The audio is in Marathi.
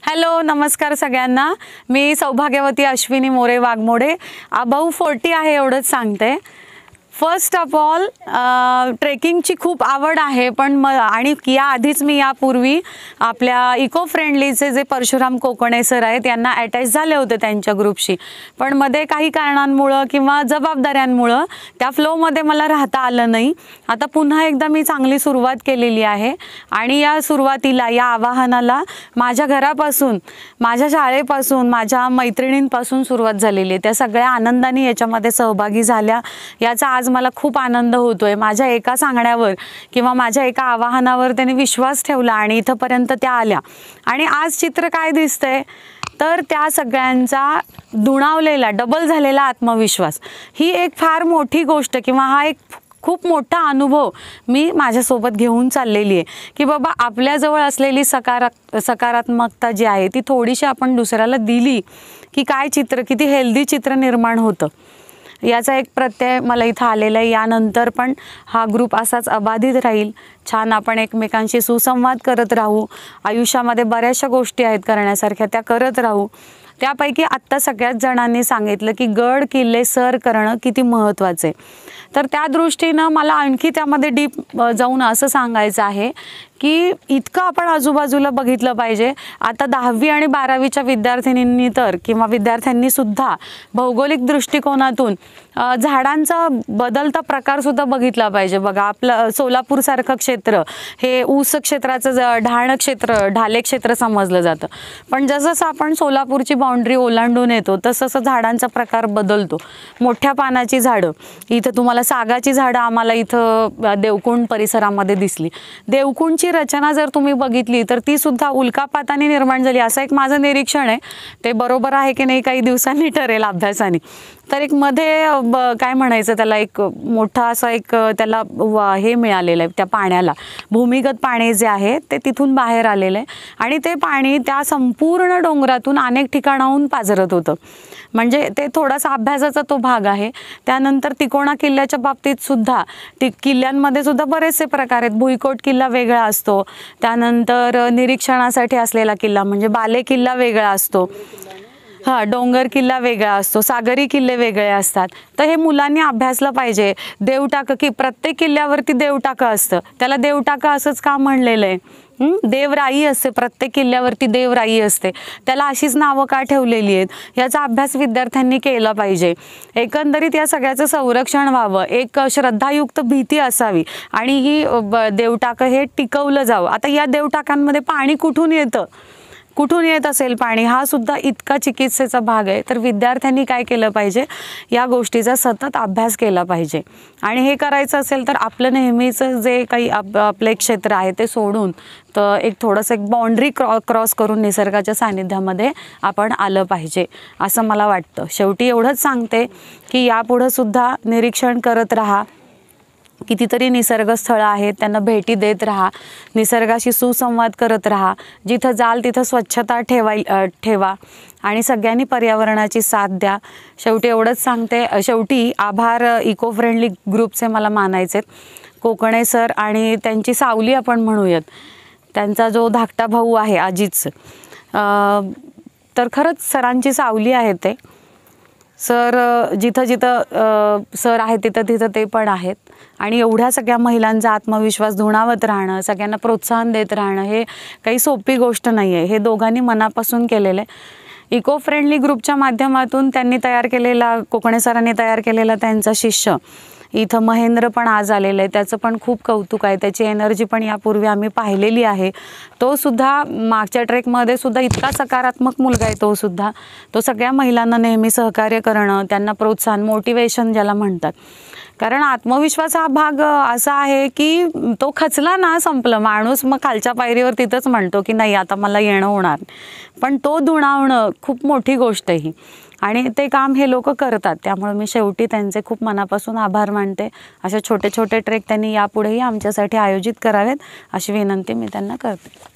हॅलो नमस्कार सगळ्यांना। मी सौभाग्यवती अश्विनी मोरे वाघमोडे। अबाऊ 40 आहे एवढंच सांगते। फर्स्ट ऑफ ऑल ट्रेकिंगची खूप आवड आहे, पण आणि या आधीच मी यापूर्वी आपल्या इको फ्रेंडलीचे जे परशुराम कोकणे सर आहेत यांना अटॅच झाले होते त्यांच्या ग्रुपशी, पण मध्ये काही कारणांमुळे किंवा जबाबदाऱ्यांमुळे त्या फ्लोमध्ये मला राहता आलं नाही। आता पुन्हा एकदा मी चांगली सुरुवात केलेली आहे आणि या सुरुवातीला या आवाहनाला माझ्या घरापासून, माझ्या शाळेपासून, माझ्या मैत्रिणींपासून सुरुवात झालेली आहे। त्या सगळ्या आनंदाने याच्यामध्ये सहभागी झाल्या। याचा आज मला खूप आनंद होतोय। माझ्या एका सांगण्यावर किंवा माझ्या एका आवाहनावर त्यांनी विश्वास ठेवला आणि इथपर्यंत त्या आल्या आणि आज चित्र काय दिसतंय तर त्या सगळ्यांचा दुणावलेला डबल झालेला आत्मविश्वास ही एक फार मोठी गोष्ट किंवा हा एक खूप मोठा अनुभव मी माझ्यासोबत घेऊन चाललेली आहे की बाबा आपल्याजवळ असलेली सकारात्मकता जी आहे ती थोडीशी आपण दुसऱ्याला दिली की काय चित्र किती हेल्दी चित्र निर्माण होतं। याचा एक प्रत्यय मला इथं आलेला आहे। यानंतर पण हा ग्रुप असाच अबाधित राहील। छान आपण एकमेकांशी सुसंवाद करत राहू। आयुष्यामध्ये बऱ्याचशा गोष्टी आहेत करण्यासारख्या, त्या करत राहू। त्यापैकी आत्ता सगळ्याच जणांनी सांगितलं की गड किल्ले सर करणं किती महत्त्वाचं आहे। तर त्या दृष्टीनं मला आणखी त्यामध्ये डीप जाऊन असं सांगायचं आहे की इतकं आपण आजूबाजूला बघितलं पाहिजे। आता 10वी आणि 12वीच्या विद्यार्थिनींनी तर किंवा विद्यार्थ्यांनी सुद्धा भौगोलिक दृष्टिकोनातून झाडांचा बदलता प्रकार सुद्धा बघितला पाहिजे। बघा आपलं सोलापूर सारखं क्षेत्र हे ऊस क्षेत्राचं ढाले क्षेत्र समजलं जातं, पण जसं आपण सोलापूरची बाउंड्री ओलांडून येतो तसं झाडांचा प्रकार बदलतो। मोठ्या पानाची झाडं, इथं तुम्हाला सागाची झाडं आम्हाला इथं देवकुंड परिसरामध्ये दिसली। देवकुंडची रचना जर तुम्ही बघितली तर ती सुद्धा उल्कापाताने निर्माण झाली असं एक माझं निरीक्षण आहे। ते बरोबर आहे की नाही काही दिवसांनी ठरेल अभ्यासाने। तर एक मध्ये काय म्हणायचं त्याला, एक मोठा असा एक त्याला हे मिळालेलं आहे त्या पाण्याला, भूमिगत पाणी जे आहे ते तिथून बाहेर आलेलं आहे आणि ते पाणी त्या संपूर्ण डोंगरातून अनेक ठिकाणाहून पाझरत होतं। म्हणजे ते थोडासा अभ्यासाचा तो भाग आहे। त्यानंतर तिकोणा किल्ल्याच्या बाबतीत सुद्धा किल्ल्यांमध्ये सुद्धा बरेचसे प्रकार आहेत। भुईकोट किल्ला वेगळा असतो, त्यानंतर निरीक्षणासाठी असलेला किल्ला म्हणजे बाले किल्ला वेगळा असतो, डोंगर किल्ला वेगळा असतो, सागरी किल्ले वेगळे असतात। तर हे मुलांनी अभ्यासलं पाहिजे। देवटाकं की प्रत्येक किल्ल्यावरती देवटाकं असतं, त्याला देवटाकं असंच का म्हणलेलं आहे? देवराई असते, प्रत्येक किल्ल्यावरती देवराई असते, त्याला अशीच नावं का ठेवलेली आहेत याचा अभ्यास विद्यार्थ्यांनी केला पाहिजे। एकंदरीत या सगळ्याचं संरक्षण व्हावं, एक श्रद्धायुक्त भीती असावी आणि ही देवटाकं हे टिकवलं जावं। आता या देवटाकांमध्ये पाणी कुठून येतं, कुठून येत असेल पाणी, हा सुद्धा इतका चिकित्सेचा भाग आहे। तर विद्यार्थ्यांनी काय केलं पाहिजे, या गोष्टीचा सतत अभ्यास केला पाहिजे आणि हे करायचं असेल तर आपलं नेहमीचं जे काही आपले क्षेत्र आहे ते सोडून तर एक थोडंसं एक बाउंड्री क्रॉस करून निसर्गाच्या सानिध्यामध्ये आपण आलं पाहिजे असं मला वाटतं। शेवटी एवढंच सांगते की यापुढं सुद्धा निरीक्षण करत राहा। कितीतरी निसर्गस्थळं आहेत त्यांना भेटी देत राहा, निसर्गाशी सुसंवाद करत राहा। जिथं जाल तिथं स्वच्छता ठेवा आणि सगळ्यांनी पर्यावरणाची साथ द्या। शेवटी एवढंच सांगते, शेवटी आभार इको फ्रेंडली ग्रुपचे मला मानायचे कोकणे सर आणि त्यांची सावली आपण म्हणूयात, त्यांचा जो धाकटा भाऊ आहे अजित तर खरंच सरांची सावली आहे ते सर। जिथं जिथं सर आहे तिथं ते पण आहेत आणि एवढ्या सगळ्या महिलांचा आत्मविश्वास धुणावत राहणं, सगळ्यांना प्रोत्साहन देत राहणं हे काही सोपी गोष्ट नाही आहे। हे दोघांनी मनापासून केलेलं आहे। इको फ्रेंडली ग्रुपच्या माध्यमातून त्यांनी तयार केलेला, कोकणे सरांनी तयार केलेला त्यांचा शिष्य इथं महेंद्र पण आज आलेला आहे, त्याचं पण खूप कौतुक आहे। त्याची एनर्जी पण यापूर्वी आम्ही पाहिलेली आहे। तो सुद्धा मागच्या ट्रेकमध्ये सुद्धा इतका सकारात्मक मुलगा आहे। तो सगळ्या महिलांना नेहमी सहकार्य करणं, त्यांना प्रोत्साहन, मोटिवेशन ज्याला म्हणतात। कारण आत्मविश्वास हा भाग असा आहे की तो खचला ना संपलं, माणूस मग खालच्या पायरीवर तिथंच म्हणतो की नाही आता मला येणं होणार, पण तो दुणावणं खूप मोठी गोष्ट आहे ही आणि ते काम हे लोक करतात। त्यामुळे मी शेवटी त्यांचे खूप मनापासून आभार मानते। असे छोटे छोटे ट्रेक त्यांनी यापुढेही आमच्यासाठी आयोजित करावेत अशी विनंती मी त्यांना करते।